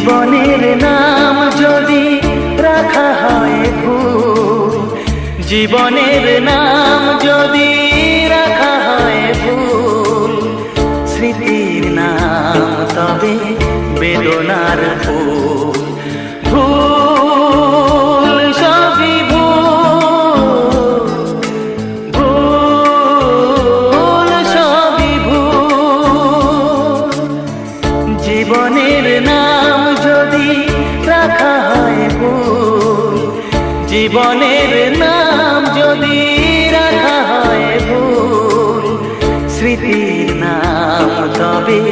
জীবনের নাম যদি রাখা হয় ভুল, জীবনের নাম যদি রাখা হয় ভুল, স্মৃতির নাম তবে বেদনার ফুল। ভুল সবই ভুল, ভুল সবই ভুল। জীবনের নাম যদি রাখা হয় ভুল, জীবনের নাম যদি রাখা হয় ভুল, স্মৃতির নাম তবে